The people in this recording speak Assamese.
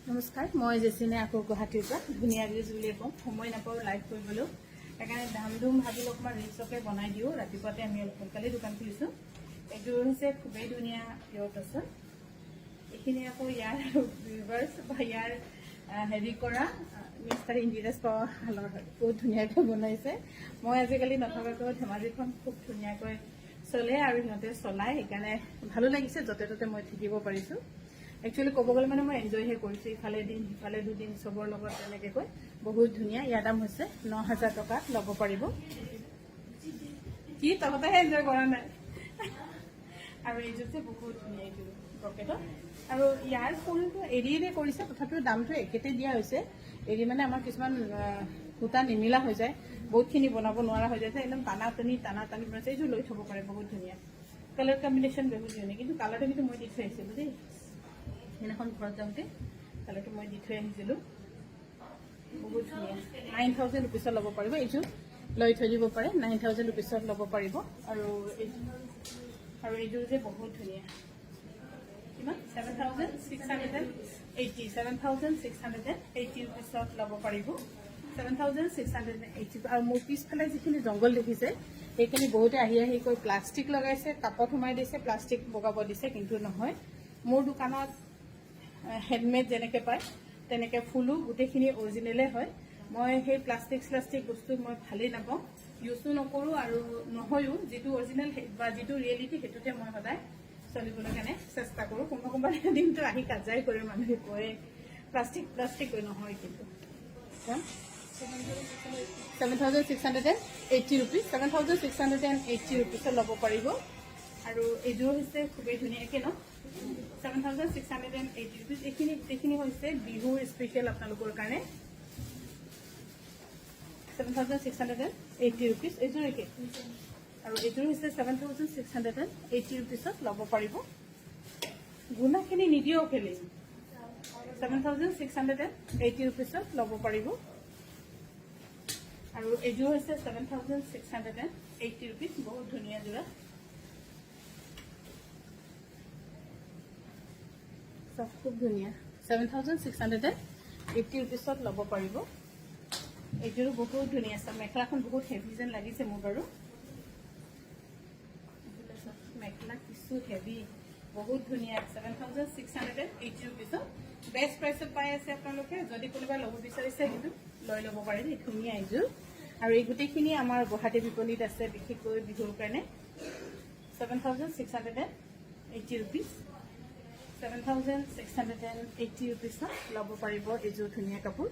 নমস্কাৰ, মই জেচিনে আকৌ গুৱাহাটীৰ পৰা ধুনীয়া ৰিলছ বুলিয়ে কওঁ। সময় নাপাওঁ লাইভ কৰিবলৈ, সেইকাৰণে ধাম ধুম ভাবিলোঁ অকণমান ৰিলছকে বনাই দিওঁ। ৰাতিপুৱাতে আমি সোনকালে দোকান খুলিছোঁ। এইটো হৈছে খুবেই ধুনীয়া পিয়ৰ টচৰ। এইখিনি আকৌ ইয়াৰ ৰিভাৰ্চ বা ইয়াৰ হেৰি কৰা মিষ্টাৰ ইঞ্জিনিয়াৰ্ছ পাৱাৰ হালৰ হয়। বহুত ধুনীয়াকৈ বনাইছে। মই আজিকালি নথকাকৈ ধেমাজিখন খুব ধুনীয়াকৈ চলে আৰু সিহঁতে চলায়, সেইকাৰণে ভালো লাগিছে। য'তে ত'তে মই থাকিব পাৰিছোঁ। একচুৱেলি ক'ব গ'লে মানে মই এনজয়হে কৰিছোঁ। ইফালে দিন সিফালে দুদিন চবৰ লগত তেনেকৈ কৈ বহুত ধুনীয়া। ইয়াৰ দাম হৈছে 9,000 টকা, ল'ব পাৰিব। কি তহঁতেহে এনজয় কৰা নাই। আৰু এইযোৰ যে বহুত ধুনীয়া, এইটো পকেটত। আৰু ইয়াৰ ফুলটো এৰি কৰিছে, তথাপিও দামটো একেতে দিয়া হৈছে। এৰি মানে আমাৰ কিছুমান সূতা নিমিলা হৈ যায়, বহুতখিনি বনাব নোৱাৰা হৈ যায় যে একদম টানা টানি বনাইছে। এইযোৰ লৈ থ'ব পাৰে, বহুত ধুনীয়া। কালাৰ কম্বিনেশ্যন বহুত ধুনীয়া, কিন্তু কালাৰটো কিন্তু মই দি থৈ আহিছিলোঁ দেই। সেইদিনাখন ঘৰত যাওঁতে কালাৰটো মই দি থৈ আহিছিলোঁ। বহুত ধুনীয়া। 9,000 ৰুপিছত ল'ব পাৰিব। এইযোৰ লৈ থৈ দিব পাৰে, 9,000 ৰুপিছত ল'ব পাৰিব। আৰু এইযোৰ যে বহুত ধুনীয়া, কিমান 7,680 7,680 ৰুপিছত ল'ব পাৰিব। 7,680। আৰু মোৰ পিছফালে যিখিনি জংঘল দেখিছে, সেইখিনি বহুতে আহি কৈ প্লাষ্টিক লগাইছে, কাপত সোমাই দিছে, প্লাষ্টিক বগাব দিছে, কিন্তু নহয়। মোৰ দোকানত হেণ্ডমেড যেনেকৈ পায় তেনেকৈ ফুলো গোটেইখিনি অৰিজিনেলে হয়। মই সেই প্লাষ্টিক বস্তু মই ভালেই নাপাওঁ, ইউজো নকৰোঁ আৰু নহয়ো। যিটো অৰিজিনেল বা যিটো ৰিয়েলিটি, সেইটোতে মই সদায় চলিবলৈ কাৰণে চেষ্টা কৰোঁ। কোনোবা দিনটো আহি কাজাই কৰে, মানুহে কয় প্লাষ্টিক কৈ নহয়, কিন্তু 7,680 ৰুপিজ 7,680 ৰুপিছত ল'ব পাৰিব। আৰু এইযোৰ হৈছে খুবেই ধুনীয়া, একে ন 7,680 ৰুপিজ। এইখিনি হৈছে বিহুৰ স্পেচিয়েল আপোনালোকৰ কাৰণে। 7,680 ৰুপিজ। এইযোৰ একে, আৰু এইযোৰ হৈছে 7,680 ৰুপিছত ল'ব পাৰিব। গুণাখিনি নিদিয়েও খেলি 7,680 ৰুপিছত ল'ব পাৰিব। আৰু এইযোৰ হৈছে 7,680 ৰুপিজ। বহুত ধুনীয়া যোৰা, চব খুব ধুনীয়া। 7,680 ৰুপিছত ল'ব পাৰিব। এইযোৰো বহুত ধুনীয়া। মেখেলাখন বহুত হেভি যেন লাগিছে মোৰ বাৰু। মেখেলা কিছু হেভি, বহুত ধুনীয়া। 7,680 ৰুপিছত বেষ্ট প্ৰাইচত পাই আছে আপোনালোকে। যদি কোনোবা ল'ব বিচাৰিছে, কিন্তু লৈ ল'ব পাৰে দেই, ধুনীয়া এইযোৰ। আৰু এই গোটেইখিনি আমাৰ গুৱাহাটী বিপণীত আছে, বিশেষকৈ বিহুৰ কাৰণে। 7,680 ৰুপিজ 7,680 ৰুপিছত ল'ব পাৰিব এইযোৰ ধুনীয়া কাপোৰ।